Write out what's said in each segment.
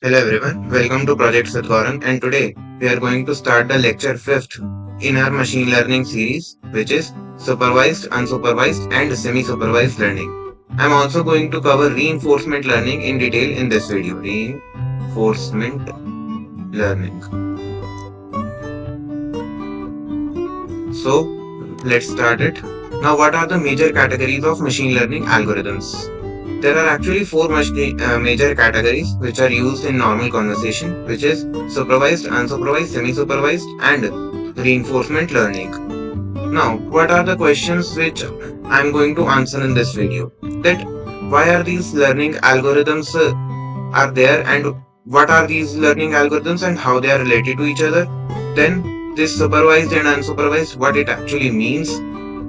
Hello everyone, welcome to Project with Gaurang, and today we are going to start the lecture 5th in our machine learning series, which is supervised, unsupervised and semi-supervised learning. I'm also going to cover reinforcement learning in detail in this video. Reinforcement learning. So let's start it. Now, what are the major categories of machine learning algorithms? There are actually four major categories which are used in normal conversation, which is supervised, unsupervised, semi-supervised, and reinforcement learning. Now, what are the questions which I'm going to answer in this video? That why are these learning algorithms are there, and what are these learning algorithms and how they are related to each other? Then this supervised and unsupervised, what it actually means,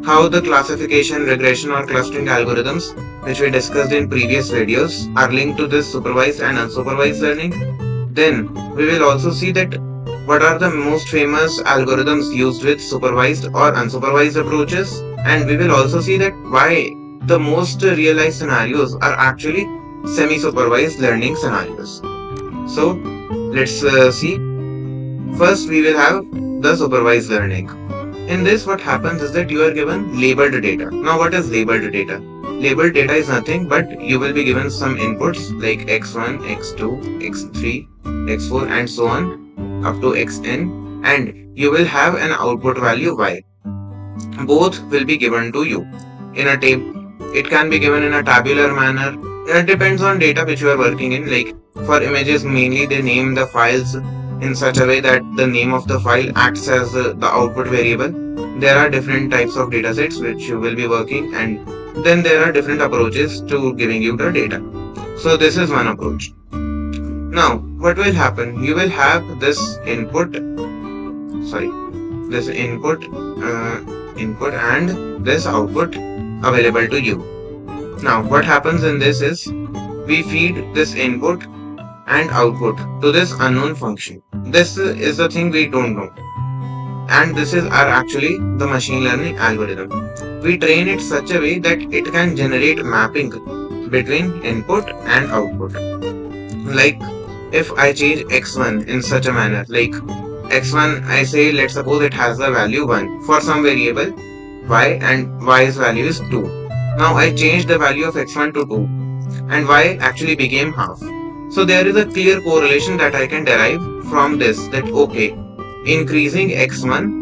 how the classification, regression or clustering algorithms which we discussed in previous videos are linked to this supervised and unsupervised learning. Then we will also see that what are the most famous algorithms used with supervised or unsupervised approaches, and we will also see that why the most realized scenarios are actually semi-supervised learning scenarios. So let's see. First we will have the supervised learning. In this, what happens is that you are given labeled data. Now, what is labeled data? Labeled data is nothing but you will be given some inputs like x1, x2, x3, x4 and so on up to xn, and you will have an output value y. Both will be given to you in a table. It can be given in a tabular manner. It depends on data which you are working in. Like for images, mainly they name the files in such a way that the name of the file acts as the output variable. There are different types of datasets which you will be working, and then there are different approaches to giving you the data. So this is one approach. Now what will happen? You will have this input and this output available to you. Now what happens in this is we feed this input and output to this unknown function. This is the thing we don't know, and this is our actually the machine learning algorithm. We train it such a way that it can generate mapping between input and output. Like if I change x1 in such a manner, like x1 I say, let's suppose it has the value 1 for some variable y, and y's value is 2. Now I change the value of x1 to 2 and y actually became half. So there is a clear correlation that I can derive from this, that okay, increasing x1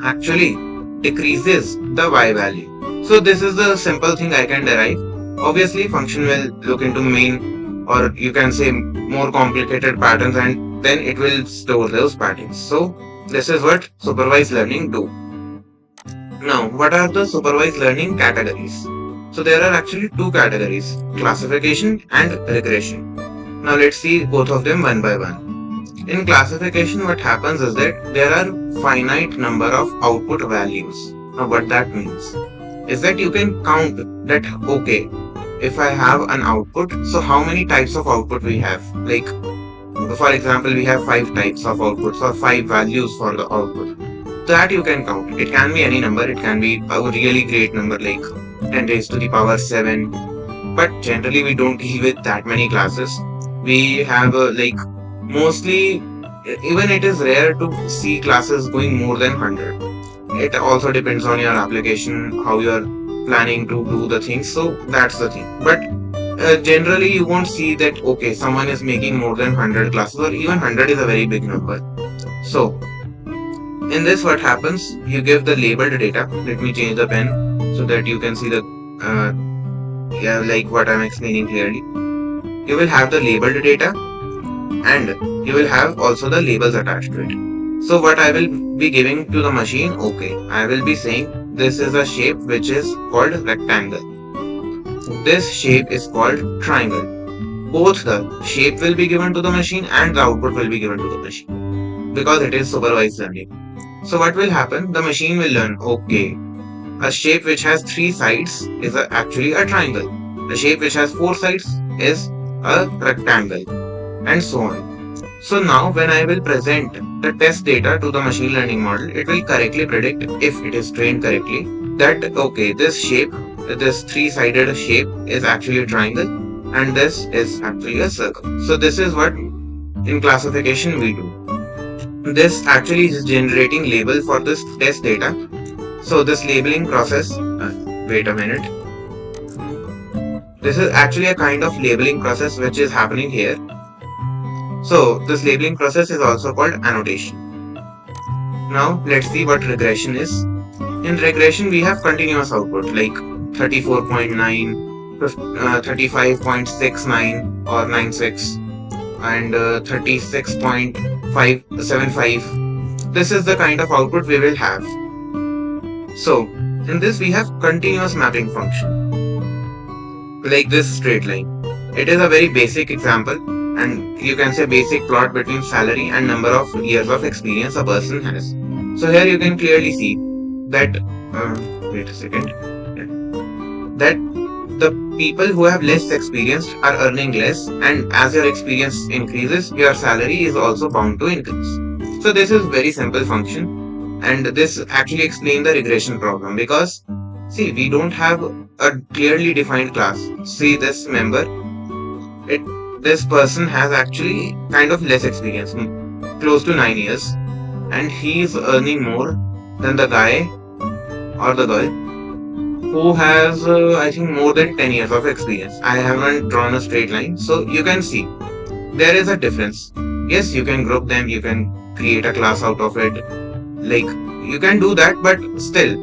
actually decreases the y value. So this is the simple thing I can derive. Obviously function will look into main, or you can say more complicated patterns, and then it will store those patterns. So this is what supervised learning do. Now what are the supervised learning categories? So there are actually two categories, classification and regression. Now let's see both of them one by one. In classification, what happens is that there are finite number of output values. Now what that means is that you can count that okay, if I have an output, so how many types of output we have? Like for example, we have 5 types of outputs or 5 values for the output. That you can count. It can be any number, it can be a really great number like 10 raised to the power 7, but generally we don't deal with that many classes. We have like mostly, even it is rare to see classes going more than 100. It also depends on your application, how you are planning to do the things, so that's the thing. But generally you won't see that okay, someone is making more than 100 classes, or even 100 is a very big number. So in this, what happens, you give the labeled data. Let me change the pen so that you can see the like what I'm explaining clearly. You will have the labeled data, and you will have also the labels attached to it. So what I will be giving to the machine, okay, I will be saying this is a shape which is called rectangle. This shape is called triangle. Both the shape will be given to the machine and the output will be given to the machine, because it is supervised learning. So what will happen? The machine will learn, okay, a shape which has 3 sides is actually a triangle. A shape which has 4 sides is a rectangle, and so on. So now when I will present the test data to the machine learning model, it will correctly predict, if it is trained correctly, that okay, this shape this three-sided shape is actually a triangle and this is actually a circle. So this is what in classification we do. This actually is generating label for this test data. So this labeling process, wait a minute. This is actually a kind of labeling process which is happening here. So this labeling process is also called annotation. Now let's see what regression is. In regression we have continuous output like 34.9, 35.69 or 96 and 36.575. This is the kind of output we will have. So in this we have continuous mapping function like this straight line. It is a very basic example and you can say basic plot between salary and number of years of experience a person has. So here you can clearly see that wait a second, that the people who have less experience are earning less, and as your experience increases your salary is also bound to increase. So this is very simple function and this actually explains the regression problem because see, we don't have a clearly defined class. See this member, this person has actually kind of less experience, close to 9 years, and he is earning more than the guy or the girl who has I think more than 10 years of experience. I haven't drawn a straight line, so you can see there is a difference. Yes, you can group them, you can create a class out of it, like you can do that, but still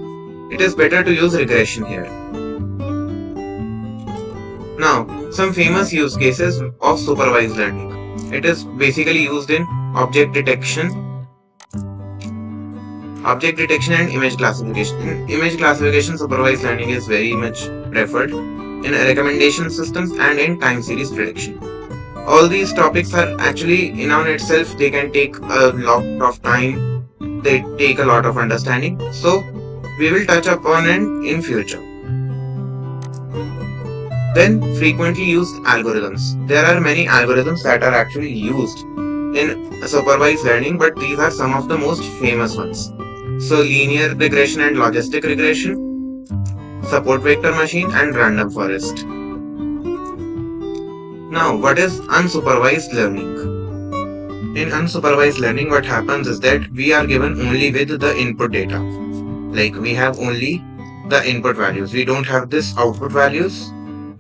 it is better to use regression here. Now, some famous use cases of supervised learning. It is basically used in object detection and image classification. In image classification, supervised learning is very much preferred in recommendation systems and in time series prediction. All these topics are actually in on itself, they can take a lot of time, they take a lot of understanding. So we will touch upon it in future. Then frequently used algorithms. There are many algorithms that are actually used in supervised learning, but these are some of the most famous ones. So linear regression and logistic regression, support vector machine and random forest. Now what is unsupervised learning? In unsupervised learning what happens is that we are given only with the input data. Like we have only the input values, we don't have this output values,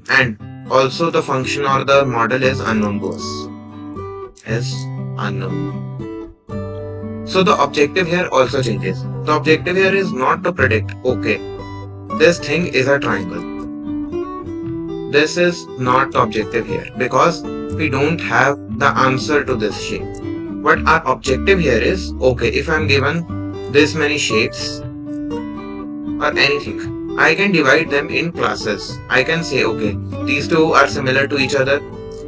and also the function or the model is unknown to us, is unknown. So the objective here also changes. The objective here is not to predict, okay, this thing is a triangle. This is not the objective here because we don't have the answer to this shape. What our objective here is, okay, if I'm given this many shapes or anything, I can divide them in classes. I can say, okay, these two are similar to each other,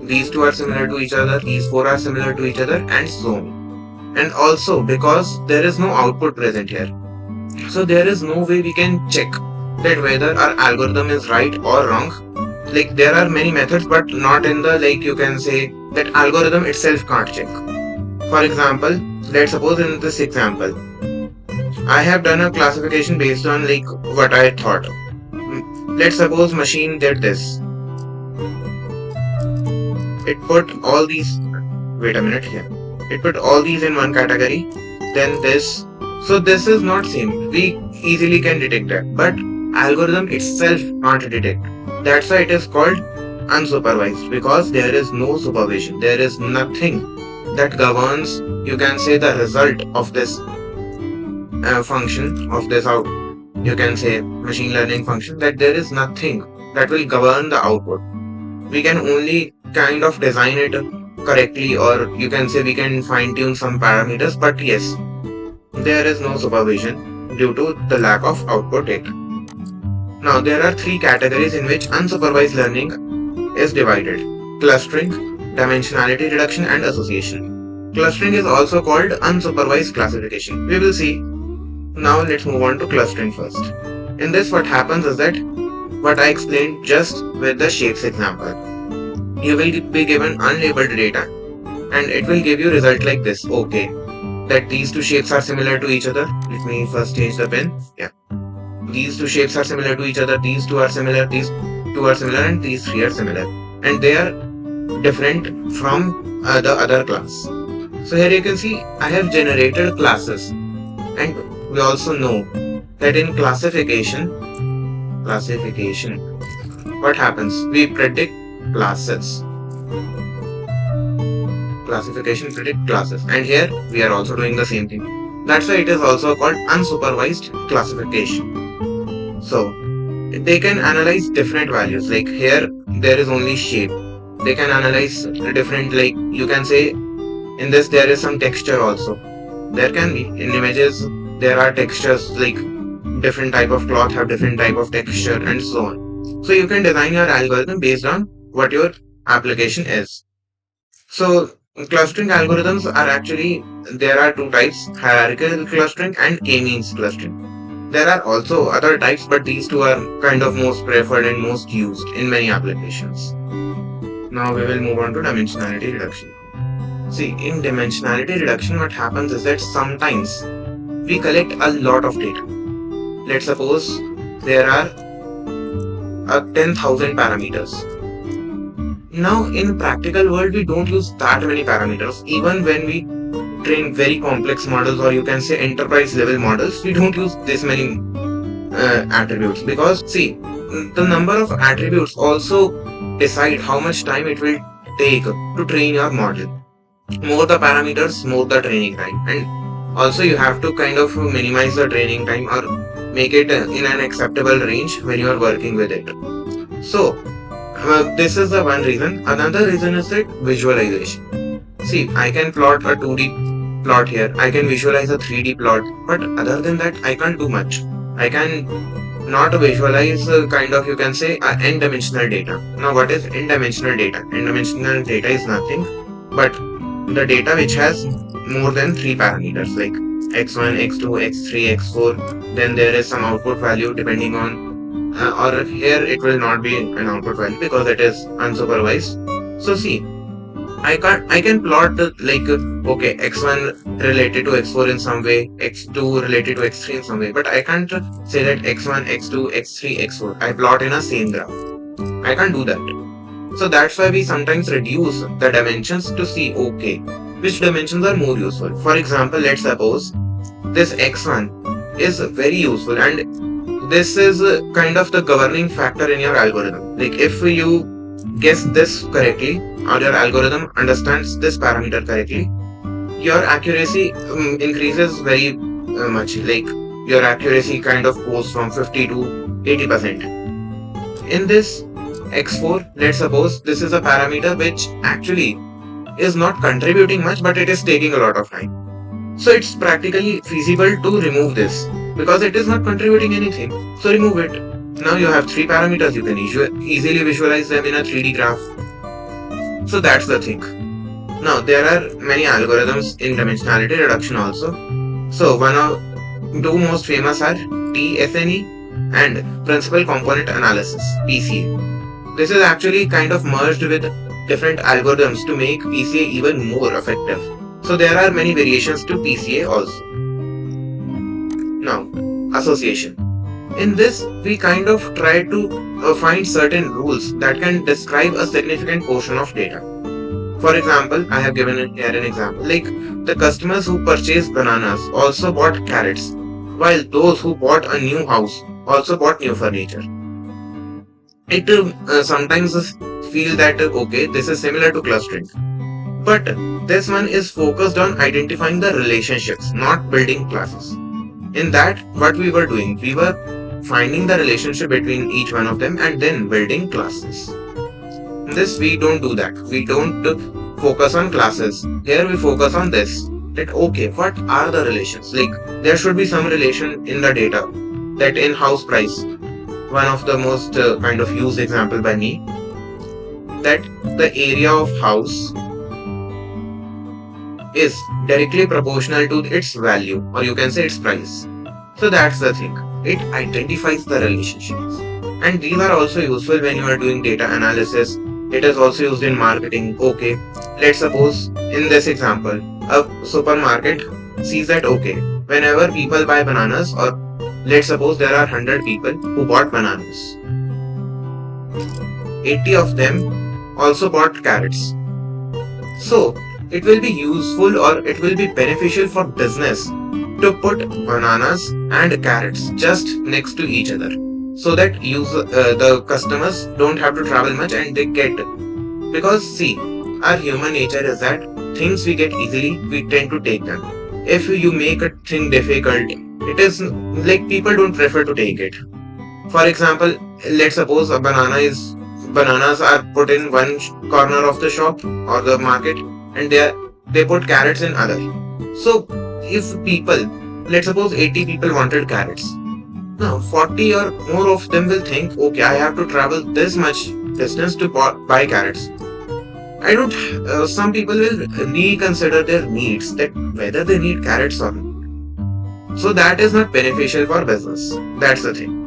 these two are similar to each other, these four are similar to each other, and so on. And also because there is no output present here, so there is no way we can check that whether our algorithm is right or wrong. Like there are many methods, but not in the, like you can say that algorithm itself can't check. For example, let's suppose in this example I have done a classification based on like what I thought. Let's suppose machine did this. It put all these, wait a minute here. It put all these in one category, then this. So this is not same. We easily can detect that, but algorithm itself can't detect. That's why it is called unsupervised, because there is no supervision. There is nothing that governs, you can say, the result of this function, of this out, you can say machine learning function, that there is nothing that will govern the output. We can only kind of design it correctly, or you can say we can fine tune some parameters, but yes, there is no supervision due to the lack of output data. Now there are three categories in which unsupervised learning is divided: clustering, dimensionality reduction, and association. Clustering is also called unsupervised classification. We will see. Now let's move on to clustering first. In this what happens is that what I explained just with the shapes example. You will be given unlabeled data and it will give you result like this. Okay, that these two shapes are similar to each other. Let me first change the pen. Yeah. these two shapes are similar to each other, these two are similar, these two are similar, and these three are similar, and they are different from the other class. So here you can see I have generated classes, and we also know that in classification, what happens? We predict classes. Classification predict classes, and here we are also doing the same thing. That's why it is also called unsupervised classification. So they can analyze different values, like here there is only shape. They can analyze different, like you can say in this there is some texture also. There can be in images there are textures, like different type of cloth have different type of texture and so on. So you can design your algorithm based on what your application is. So clustering algorithms are actually, there are two types, hierarchical clustering and k-means clustering. There are also other types, but these two are kind of most preferred and most used in many applications. Now we will move on to dimensionality reduction. See, in dimensionality reduction, what happens is that sometimes we collect a lot of data. Let's suppose there are 10,000 parameters. Now in practical world, we don't use that many parameters. Even when we train very complex models, or you can say enterprise level models, we don't use this many attributes, because see, the number of attributes also decide how much time it will take to train your model. More the parameters, more the training time, and also you have to kind of minimize the training time or make it in an acceptable range when you are working with it. So this is the one reason. Another reason is that visualization. See, I can plot a 2D plot here, I can visualize a 3D plot, but other than that I can't do much. I can not visualize kind of, you can say, n-dimensional data. Now what is n-dimensional data? N-dimensional data is nothing but the data which has more than 3 parameters, like x1, x2, x3, x4. Then there is some output value depending on or here it will not be an output value because it is unsupervised. So see, I can plot like okay, x1 related to x4 in some way, x2 related to x3 in some way, but I can't say that x1, x2, x3, x4 I plot in a same graph. I can't do that. So that's why we sometimes reduce the dimensions to see, okay, which dimensions are more useful. For example, let's suppose this x1 is very useful, and this is kind of the governing factor in your algorithm. Like if you guess this correctly, or your algorithm understands this parameter correctly, your accuracy increases very much. Like your accuracy kind of goes from 50 to 80%. In this x4, let's suppose this is a parameter which actually is not contributing much, but it is taking a lot of time. So it's practically feasible to remove this, because it is not contributing anything. So remove it. Now you have 3 parameters, you can easily visualize them in a 3D graph. So that's the thing. Now there are many algorithms in dimensionality reduction also. So two most famous are TSNE and Principal Component Analysis, PCA. This is actually kind of merged with different algorithms to make PCA even more effective. So there are many variations to PCA also. Now, association. In this, we kind of try to find certain rules that can describe a significant portion of data. For example, I have given here an example, like the customers who purchased bananas also bought carrots, while those who bought a new house also bought new furniture. It sometimes feel that okay, this is similar to clustering, but this one is focused on identifying the relationships, not building classes. In that, what we were doing, we were finding the relationship between each one of them and then building classes. In this, we don't do that. We don't focus on classes. Here we focus on this. That okay, what are the relations? Like there should be some relation in the data. That in house price, one of the most kind of used example by me, that the area of house is directly proportional to its value, or you can say its price. So that's the thing. It identifies the relationships. And these are also useful when you are doing data analysis. It is also used in marketing. Okay, let's suppose in this example, a supermarket sees that okay, whenever people buy bananas or Let's suppose there are 100 people who bought bananas. 80 of them also bought carrots. So it will be useful or it will be beneficial for business to put bananas and carrots just next to each other, so that the customers don't have to travel much and they get. Because see, our human nature is that things we get easily, we tend to take them. If you make a thing difficult, it is like people don't prefer to take it. For example, let's suppose bananas are put in one corner of the shop or the market, and they put carrots in other. So if people, let's suppose 80 people wanted carrots, now 40 or more of them will think, okay, I have to travel this much distance to buy carrots. I don't. Some people will reconsider their needs, that whether they need carrots or not. So that is not beneficial for business. That's the thing.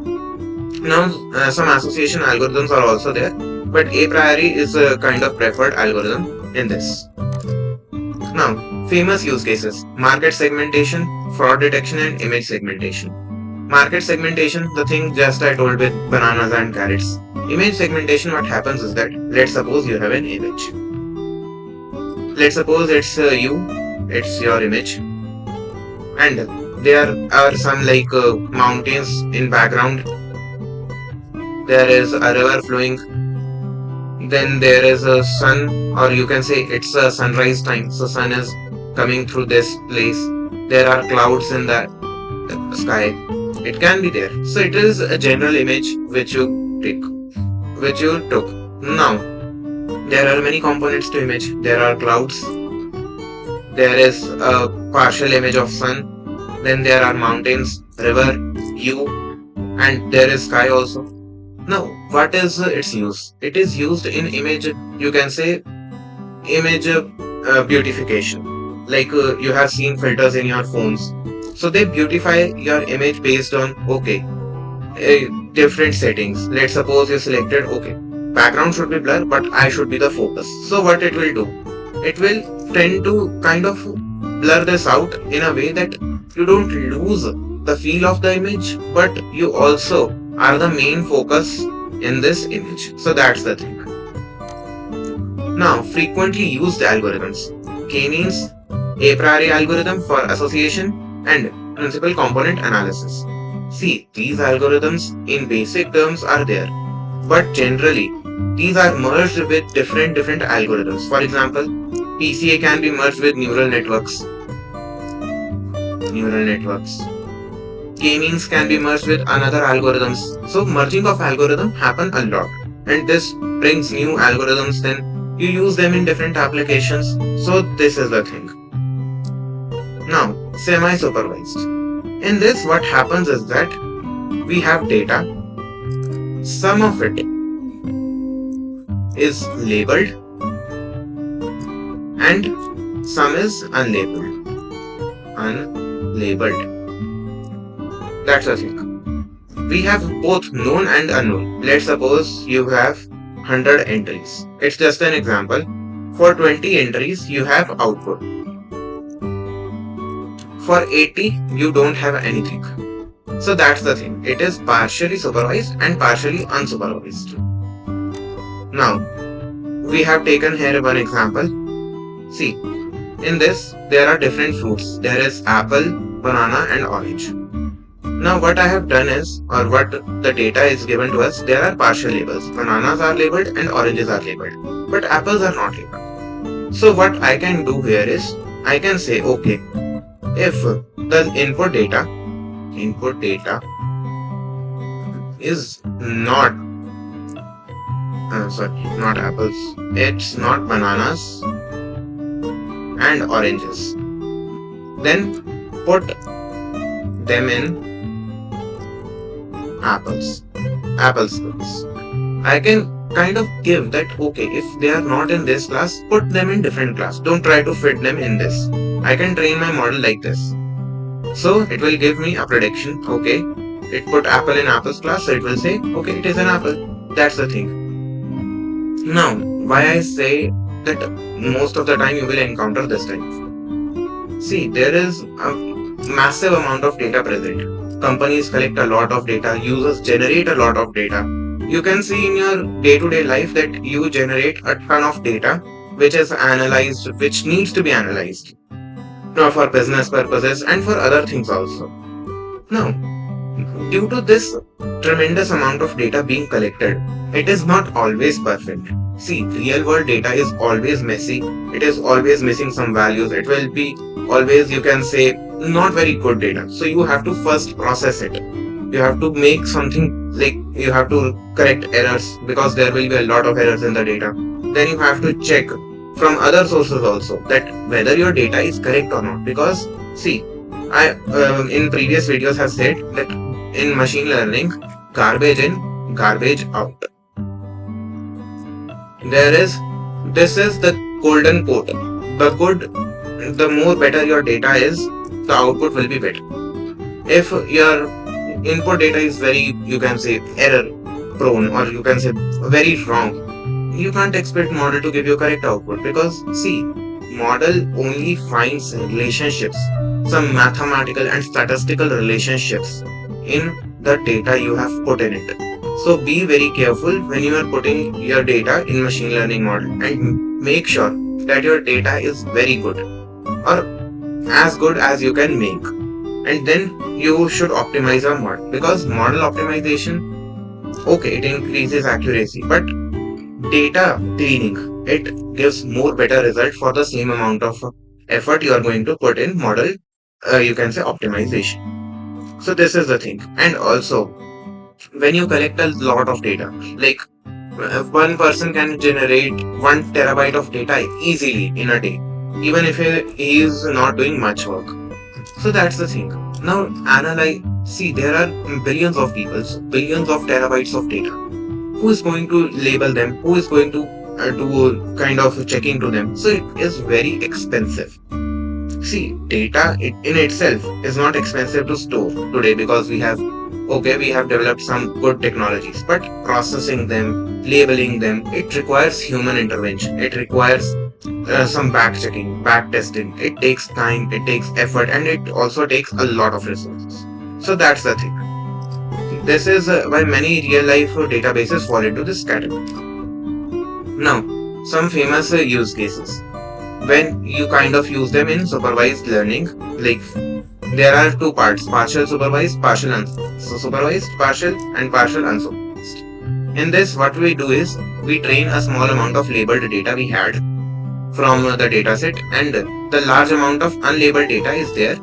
Now, some association algorithms are also there, but a priori is a kind of preferred algorithm in this. Now, famous use cases: market segmentation, fraud detection, and image segmentation. Market segmentation, the thing just I told with bananas and carrots. Image segmentation, what happens is that, let's suppose you have an image. Let's suppose it's it's your image, and there are some like mountains in background. There is a river flowing. Then there is a sun, or you can say it's a sunrise time. So sun is coming through this place. There are clouds in the sky. It can be there. So it is a general image which you took. Now, there are many components to image. There are clouds. There is a partial image of sun. Then there are mountains, river, you, and there is sky also. Now, what is its use? It is used in image, you can say, image beautification. Like you have seen filters in your phones. So they beautify your image based on, okay, different settings. Let's suppose you selected, okay, background should be blur, but I should be the focus. So what it will do? It will tend to kind of blur this out in a way that you don't lose the feel of the image, but you also are the main focus in this image. So that's the thing. Now, frequently used algorithms. K-means, a priori algorithm for association, and principal component analysis. See, these algorithms in basic terms are there, but generally these are merged with different algorithms. For example, PCA can be merged with neural networks. K-means can be merged with another algorithms. So merging of algorithm happen a lot, and this brings new algorithms. Then you use them in different applications. So this is the thing. Now, semi-supervised. In this, what happens is that we have data. Some of it is labeled and some is unlabeled. That's the thing. We have both known and unknown. Let's suppose you have 100 entries. It's just an example. For 20 entries, you have output. For 80, you don't have anything. So that's the thing. It is partially supervised and partially unsupervised. Now, we have taken here one example. See, in this, there are different fruits. There is apple, banana, and orange. Now, what I have done is, or what the data is given to us, there are partial labels. Bananas are labeled and oranges are labeled, but apples are not labeled. So what I can do here is, I can say, okay, if the input data is not apples, it's not bananas and oranges, then put them in apples class. I can kind of give that, okay, if they are not in this class, put them in different class. Don't try to fit them in this. I can train my model like this. So it will give me a prediction. Okay, it put apple in apples class, so it will say, okay, it is an apple. That's the thing. Now, why I say that most of the time you will encounter this type. See, there is a massive amount of data present. companies collect a lot of data, users generate a lot of data. You can see in your day-to-day life that you generate a ton of data which is analyzed, which needs to be analyzed for business purposes and for other things also. Now, due to this tremendous amount of data being collected, it is not always perfect. See, real world data is always messy. It is always missing some values. It will be always, you can say, not very good data. So you have to first process it. You have to make something like you have to correct errors because there will be a lot of errors in the data. Then you have to check from other sources also that whether your data is correct or not. Because see, I in previous videos have said that in machine learning, garbage in, garbage out. This is the golden code. The more better your data is, the output will be better. If your input data is very, you can say, error prone, or you can say very wrong, you can't expect model to give you correct output, because see, model only finds relationships, some mathematical and statistical relationships in the data you have put in it. So be very careful when you are putting your data in machine learning model, and make sure that your data is very good or as good as you can make. And then you should optimize your model, because model optimization, okay, it increases accuracy, but data cleaning, it gives more better result for the same amount of effort you are going to put in model, you can say optimization. So this is the thing. And also, when you collect a lot of data, like one person can generate 1 terabyte of data easily in a day, even if he is not doing much work. So that's the thing. Now analyze, see, there are billions of people, billions of terabytes of data. Who is going to label them? Who is going to do kind of checking to them? So it is very expensive. See, data in itself is not expensive to store today, because we have developed some good technologies, but processing them, labeling them, it requires human intervention. It requires some back checking, back testing. It takes time, it takes effort, and it also takes a lot of resources. So that's the thing. This is why many real life databases fall into this category. Now, some famous use cases when you kind of use them in supervised learning, like there are two parts: partial supervised, partial unsupervised. So supervised, partial, and partial unsupervised. In this, what we do is we train a small amount of labeled data we had from the dataset, and the large amount of unlabeled data is there.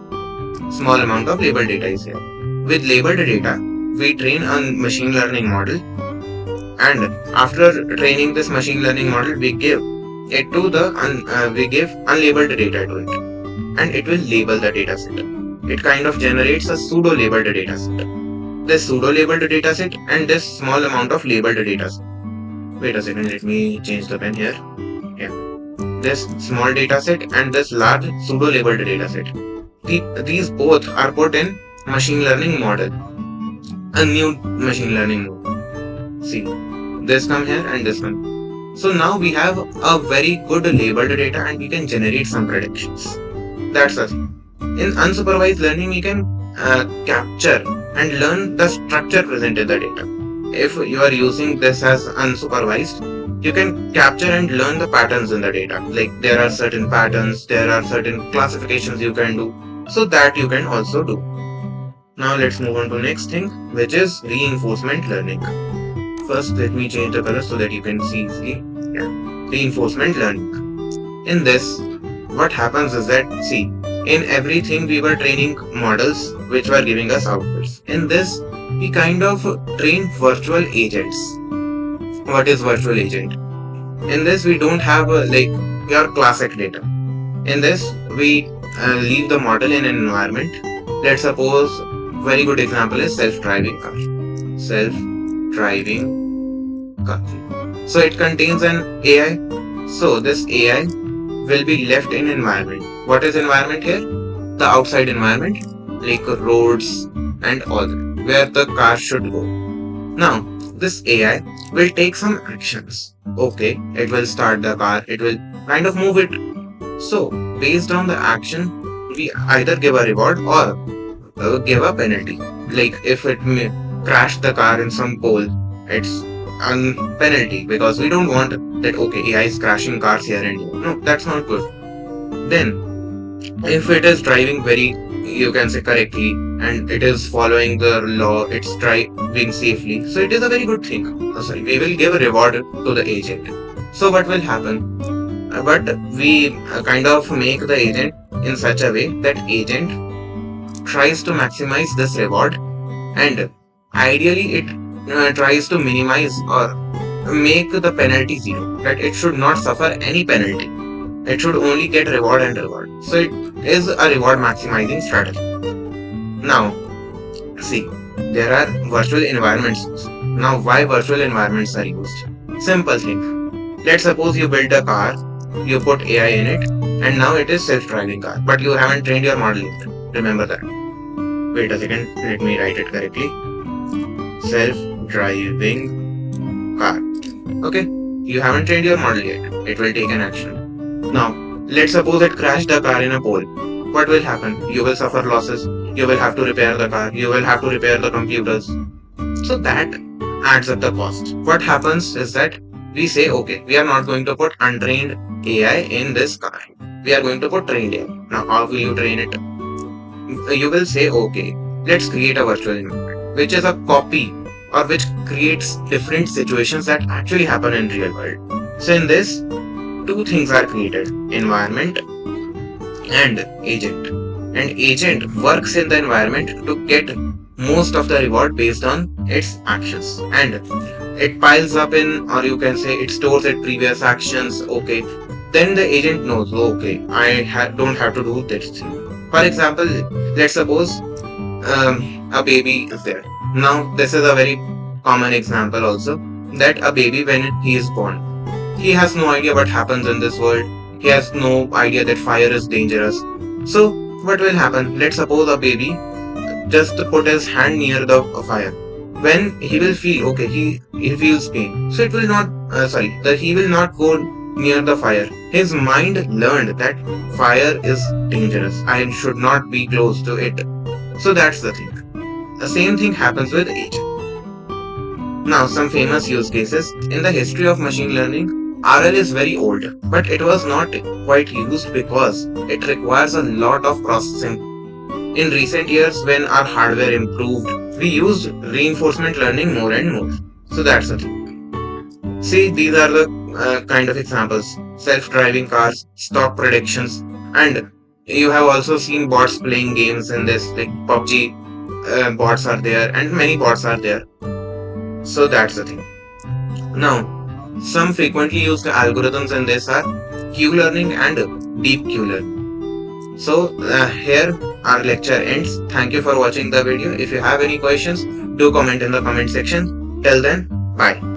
Small amount of labeled data is here. With labeled data, we train a machine learning model, and after training this machine learning model, we give it to we give unlabeled data to it, and it will label the data set. It kind of generates a pseudo labeled data set. This pseudo labeled data set and this small amount of labeled data set. Wait a second, let me change the pen here. Yeah, this small data set and this large pseudo labeled data set. These both are put in machine learning model, a new machine learning model. See, this come here and this one. So now we have a very good labeled data, and we can generate some predictions. That's the thing. In unsupervised learning, we can capture and learn the structure present in the data. If you are using this as unsupervised, you can capture and learn the patterns in the data. Like there are certain patterns, there are certain classifications you can do. So that you can also do. Now let's move on to the next thing, which is reinforcement learning. First, let me change the color so that you can see easily. Yeah. Reinforcement learning. In this, what happens is that, see, in everything we were training models which were giving us outputs. In this, we kind of train virtual agents. What is virtual agent? In this, we don't have like your classic data. In this, we leave the model in an environment. Let's suppose, very good example is self-driving car. Self-driving car. So it contains an AI. So this AI will be left in environment. What is environment here? The outside environment, like roads and all that, where the car should go. Now, this AI will take some actions. Okay, it will start the car, it will kind of move it. So, based on the action, we either give a reward or give a penalty. Like if it may crash the car in some pole, it's a penalty because we don't want that, okay, AI is crashing cars here and here. No, that's not good. Then, if it is driving very, you can say correctly, and it is following the law, it's driving safely, so it is a very good thing. Sorry, we will give a reward to the agent. So what will happen? But we kind of make the agent in such a way that agent tries to maximize this reward, and ideally it tries to minimize or make the penalty zero, that it should not suffer any penalty. It should only get reward and reward. So it is a reward maximizing strategy. Now, see, there are virtual environments. Now, why virtual environments are used? Simple thing. Let's suppose you build a car, you put AI in it, and now it is self-driving car, but you haven't trained your model yet. Remember that. Wait a second, let me write it correctly. Self-driving car. Okay, you haven't trained your model yet. It will take an action. Now, let's suppose it crashed the car in a pole. What will happen? You will suffer losses. You will have to repair the car. You will have to repair the computers. So that adds up the cost. What happens is that we say, okay, we are not going to put untrained AI in this car. We are going to put trained AI. Now, how will you train it? You will say, okay, let's create a virtual environment, which is a copy or which creates different situations that actually happen in real world. So in this, two things are created, environment and agent. And agent works in the environment to get most of the reward based on its actions. And it piles up in, or you can say it stores its previous actions, okay. Then the agent knows, okay, I don't have to do this thing. For example, let's suppose a baby is there. Now, this is a very common example also, that a baby when he is born, he has no idea what happens in this world. He has no idea that fire is dangerous. So what will happen? Let's suppose a baby just put his hand near the fire. When he will feel, okay, he feels pain. So it will not, he will not go near the fire. His mind learned that fire is dangerous. I should not be close to it. So that's the thing. The same thing happens with agent. Now, some famous use cases. In the history of machine learning, RL is very old, but it was not quite used because it requires a lot of processing. In recent years, when our hardware improved, we used reinforcement learning more and more. So that's the thing. See, these are the kind of examples. Self-driving cars, stock predictions, and you have also seen bots playing games in this, like PUBG bots are there, and many bots are there. So that's the thing. Now, some frequently used algorithms in this are Q-learning and deep Q-learning. So here our lecture ends. Thank you for watching the video. If you have any questions, do comment in the comment section. Till then, bye.